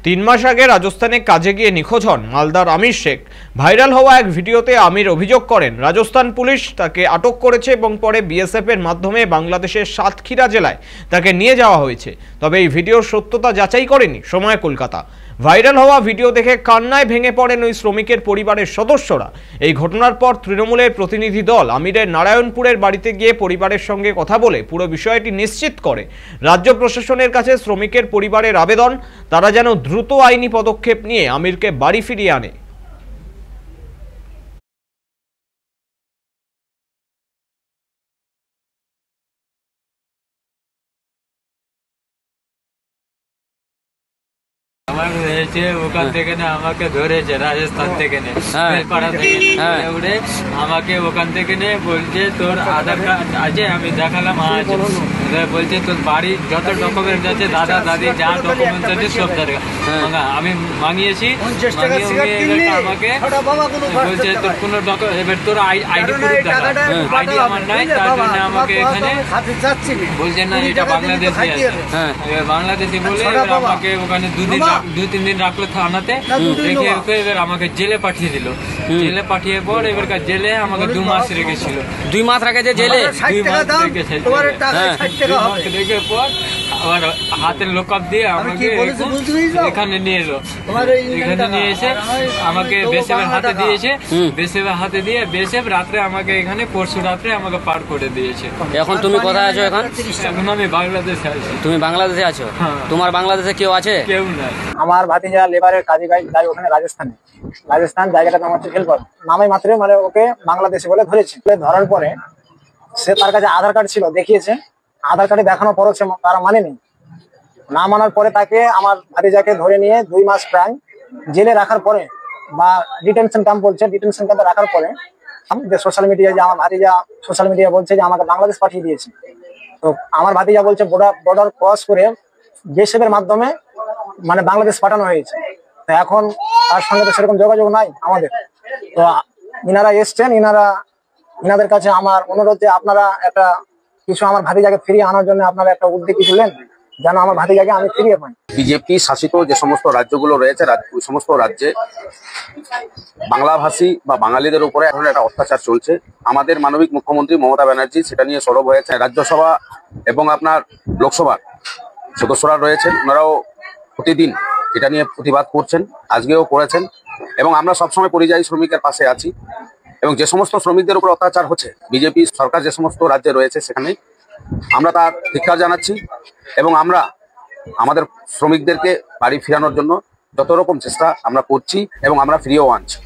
তিন মাস আগে রাজস্থানে কাজে গিয়ে নিখোঁজ হন মালদার আমির শেখ। ভাইরাল হওয়া এক ভিডিওতে আমির অভিযোগ করেন রাজস্থান পুলিশ তাকে আটক করেছে এবং পরে বিএসএফ এর মাধ্যমে বাংলাদেশের সাতক্ষীরা জেলায় তাকে নিয়ে যাওয়া হয়েছে। তবে এই ভিডিওর সত্যতা যাচাই করেনি সময় কলকাতা। ভাইরাল হওয়া ভিডিও দেখে কান্নায় ভেঙে পড়েন ওই শ্রমিকের পরিবারের সদস্যরা। এই ঘটনার পর তৃণমূলের প্রতিনিধি দল আমিরের নারায়ণপুরের বাড়িতে গিয়ে পরিবারের সঙ্গে কথা বলে পুরো বিষয়টি নিশ্চিত করে। রাজ্য প্রশাসনের কাছে শ্রমিকের পরিবারের আবেদন, তারা যেন দ্রুত আইনি পদক্ষেপ নিয়ে আমিরকে বাড়ি ফিরিয়ে আনে। ওখান থেকে না আমাকে ধরেছে রাজস্থান থেকে পাড়া থেকে উঠে আমাকে ওখান থেকে নিয়ে বলছে তোর আধার কার্ড আছে, আমি দেখালাম আছে, বলছে তোর বাড়ির যত ডকুমেন্টস আছে দাদা দাদি যা ডকুমেন্টস আছে সব দরকার আমি মাঙিয়েছি। আমাকে বলছে তোর কোনো এবার তোর আইডি প্রুফ দেখা, আইডি আমার নাই, তার জন্য আমাকে এখানে বলছে না এটা বাংলাদেশে আছে। বাংলাদেশি বলে আমাকে ওখানে দু তিন দিন রাখলো থানাতে, রেখে এবার আমাকে জেলে পাঠিয়ে দিল। জেলে পাঠিয়ে পর এবার জেলে আমাকে 2 মাস রেখেছিল। 2 মাস রেখেছে জেলে? 2 মাস রেখেছে। রেখে পর আবার হাতের লোকআপ দিয়ে আমাকে এখানে নিয়ে এলো। এখানে নিয়ে এসে আমাকে বেসেবের হাতে দিয়েছে। বেসেবের হাতে দিয়ে বেসেব রাত্রে আমাকে এখানে পরশু রাত্রে আমাকে পার করে দিয়েছে। এখন তুমি কোথায় আছো? এখন আমি বাংলাদেশে আছি। তুমি বাংলাদেশে আছো? তোমার বাংলাদেশে কেউ আছে? কেউ নাই। আমার ভাতিজা লেবারের কাজে যায় ওখানে রাজস্থান জায়গাটার নাম হচ্ছে হেল্পার। নামে মাত্র মানে ওকে বাংলাদেশে বলে ধরেছে। ধরার পরে সে তার কাছে আধার কার্ড ছিল, দেখিয়েছে। আধার কার্ডে দেখানোর পরও সে তারা মানেনি। না মানার পরে তাকে আমার ভাতিজাকে ধরে নিয়ে 2 মাস প্রায় জেলে রাখার পরে বা ডিটেনশন ক্যাম্প বলছে, ডিটেনশন ক্যাম্পে রাখার পরে সোশ্যাল মিডিয়ায় যে আমার ভাতিজা সোশ্যাল মিডিয়া বলছে যে আমাকে বাংলাদেশ পাঠিয়ে দিয়েছে। তো আমার ভাতিজা বলছে বর্ডার ক্রস করে বিএসএফ এর মাধ্যমে মানে বাংলাদেশ পাঠানো হয়েছে। তো এখন তার সঙ্গে তো সেরকম যোগাযোগ নাই আমাদের। তো ইনারা এসছেন, ইনাদের কাছে আমার অনুরোধ যে আপনারা একটা কিছু আমার ভাতিজাকে ফিরিয়ে আনার জন্য আপনারা একটা উদ্যোগ তুলেন, যেন আমার ভাতিজাকে আমি ফিরিয়ে পাই। বিজেপি শাসিত যে সমস্ত রাজ্যগুলো রয়েছে ওই সমস্ত রাজ্যে বাংলাভাষী বা বাঙালিদের উপরে এখন একটা অত্যাচার চলছে। আমাদের মানবিক মুখ্যমন্ত্রী মমতা ব্যানার্জি সেটা নিয়ে সরব হয়েছে। রাজ্যসভা এবং আপনার লোকসভার সদস্যরা রয়েছেন, ওনারাও প্রতিদিন এটা নিয়ে প্রতিবাদ করছেন, আজকেও করেছেন। এবং আমরা সবসময় পরিযায়ী শ্রমিকের পাশে আছি। এবং যে সমস্ত শ্রমিকদের উপর অত্যাচার হচ্ছে বিজেপি সরকার যে সমস্ত রাজ্যে রয়েছে সেখানে আমরা তার ধিক্কার জানাচ্ছি। এবং আমরা আমাদের শ্রমিকদেরকে বাড়ি ফেরানোর জন্য যত রকম চেষ্টা আমরা করছি এবং আমরা ফিরিয়েও আনছি।